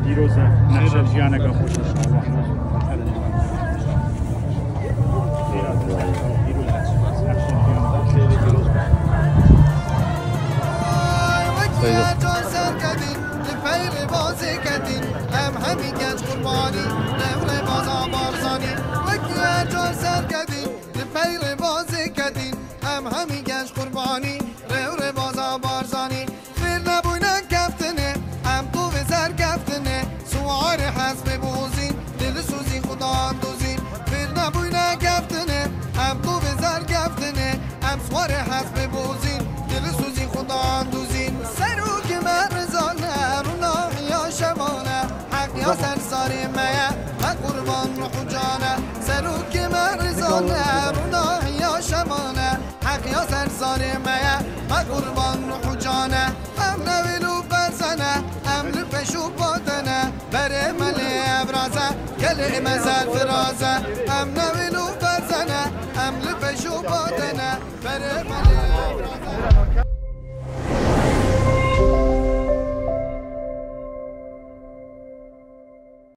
پیروزه نقشه جیانه که خوش سرساری میا ما قربان روح جانه سروک مرزانه رونا یا شمانه حق یا سرساری میا ما قربان روح جانه هم نویلو برزنه هم لپشو بادنه بره ملی ابرازه گل مزل فرازه هم نویلو برزنه هم لپشو بادنه بره ملی